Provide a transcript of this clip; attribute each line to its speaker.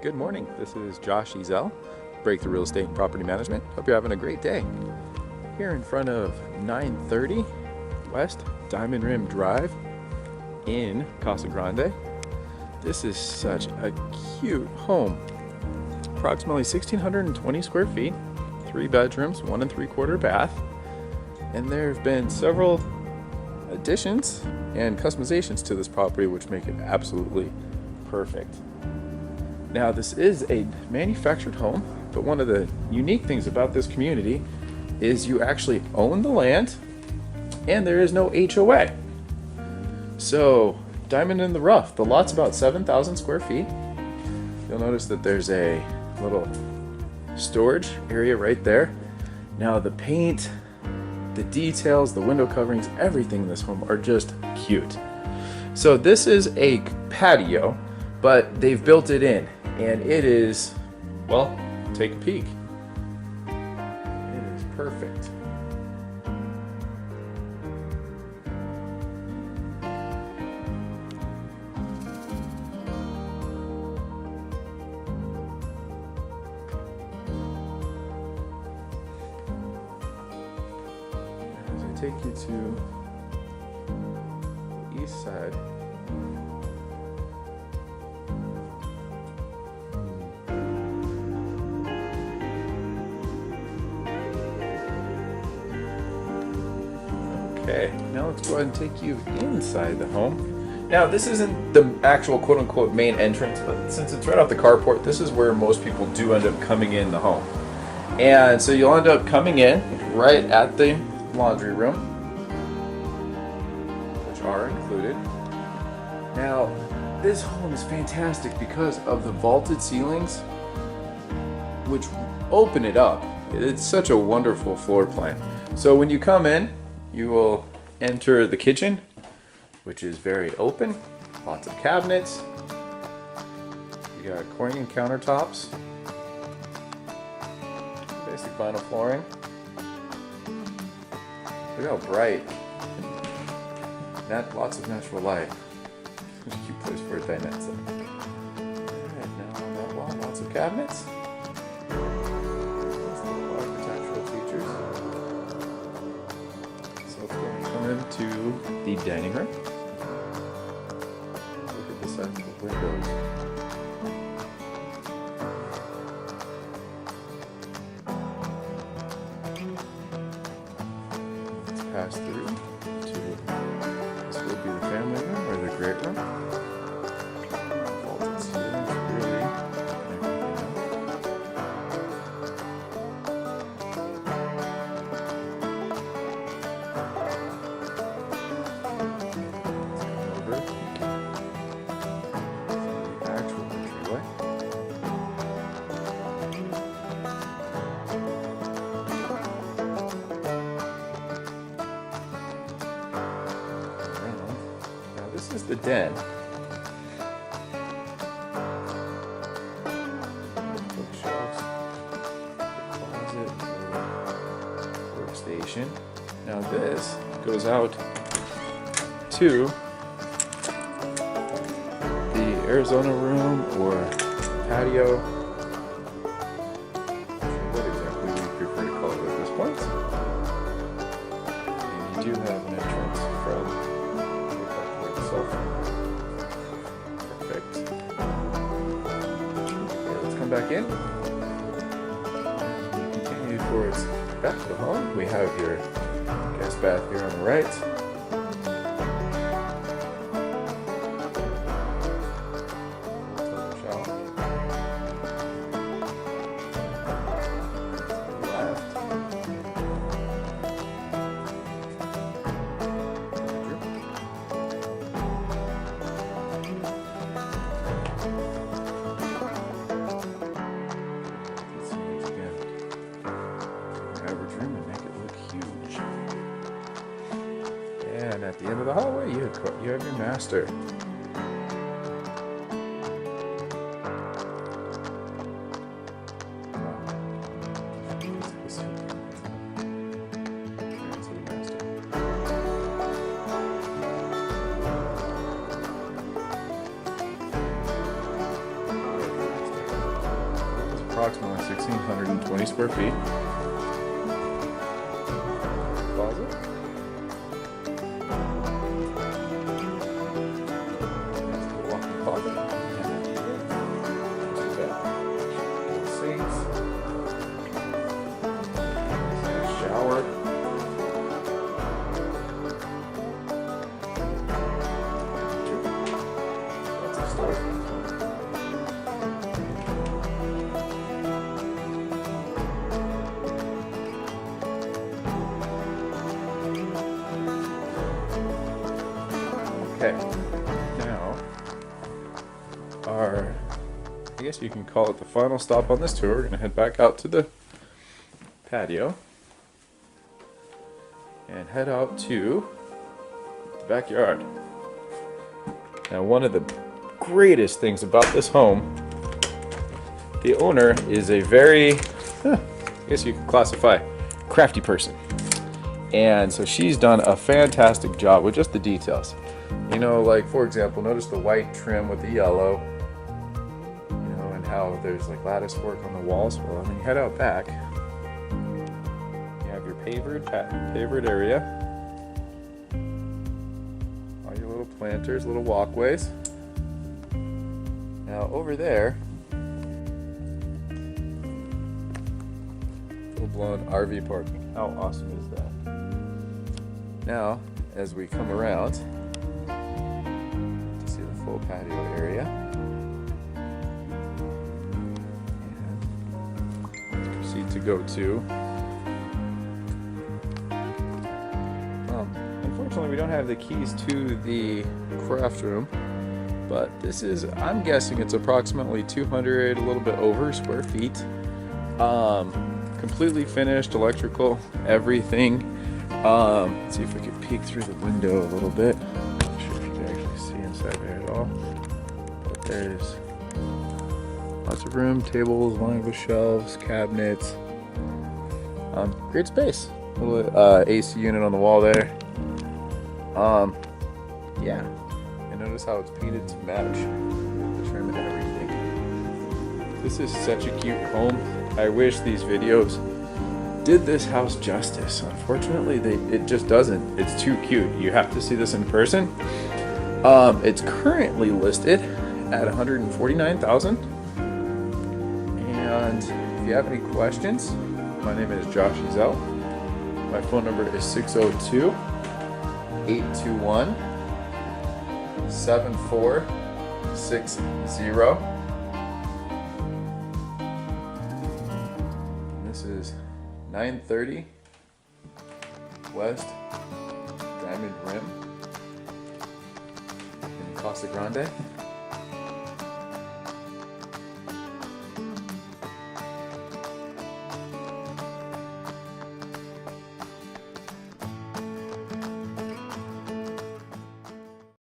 Speaker 1: Good morning. This is Josh Ezel, Breakthrough Real Estate and Property Management. Hope you're having a great day. Here in front of 930 West Diamond Rim Drive in Casa Grande. This is such a cute home. Approximately 1,620 square feet, 3 bedrooms, 1 3/4 bath. And there have been several additions and customizations to this property which make it absolutely perfect. Now, this is a manufactured home, but one of the unique things about this community is you actually own the land and there is no HOA. So, diamond in the rough. The lot's about 7,000 square feet. You'll notice that there's a little storage area right there. Now, the paint, the details, the window coverings, everything in this home are just cute. So this is a patio, but they've built it in, and it is, well, take a peek. It is perfect. As I take you to the east side, okay, now let's go ahead and take you inside the home. Now, this isn't the actual quote-unquote main entrance, but since it's right off the carport, this is where most people do end up coming in the home. And so you'll end up coming in right at the laundry room, which are included. Now, this home is fantastic because of the vaulted ceilings, which open it up. It's such a wonderful floor plan. So when you come in, you will enter the kitchen, which is very open, lots of cabinets. You got Corian countertops, basic vinyl flooring. Look how bright. Lots of natural light. It's a cute place for a dinette set. Alright, now on that wall, lots of cabinets. Architectural features. So let's go and come into the dining room. Look at the size of the windows. Let's pass through to, this will be the family room or the great room. Vaulted ceilings, really. Over the actual entryway. Now this is the den. Bookshelves, closet, workstation. Now this goes out to the Arizona room or patio. What exactly we prefer to call it at this point. And you do have an entrance from the back itself. Perfect. Okay, let's come back in. As we continue towards back to the home, we have your guest bath here on the right. Average room and make it look huge. And at the end of the hallway, you have your master. 1,420 square feet. Closet. Walk-in closet. Sinks. Shower. Lots of storage. Okay, now I guess you can call it the final stop on this tour. We're going to head back out to the patio and head out to the backyard. Now, one of the greatest things about this home, the owner is a very, I guess you could classify, crafty person. And so she's done a fantastic job with just the details. You know, like for example, notice the white trim with the yellow, you know, and how there's like lattice work on the walls. Well, when you head out back, you have your pavered area, all your little planters, little walkways. Now over there, full-blown RV parking. How awesome is that? Now, as we come around, full patio area, and proceed to go to, unfortunately we don't have the keys to the craft room, but this is, I'm guessing it's approximately 200, a little bit over square feet, completely finished, electrical, everything. Let's see if we can peek through the window a little bit. Inside there at all, but there's lots of room, tables lined with shelves, cabinets, great space. Little AC unit on the wall there. Yeah, and notice how it's painted to match the trim and everything. This is such a cute home. I wish these videos did this house justice. Unfortunately, it just doesn't. It's too cute. You have to see this in person. It's currently listed at $149,000. And if you have any questions, my name is Josh Ezell. My phone number is 602-821-7460. This is 930 West Diamond Rim, Casa Grande.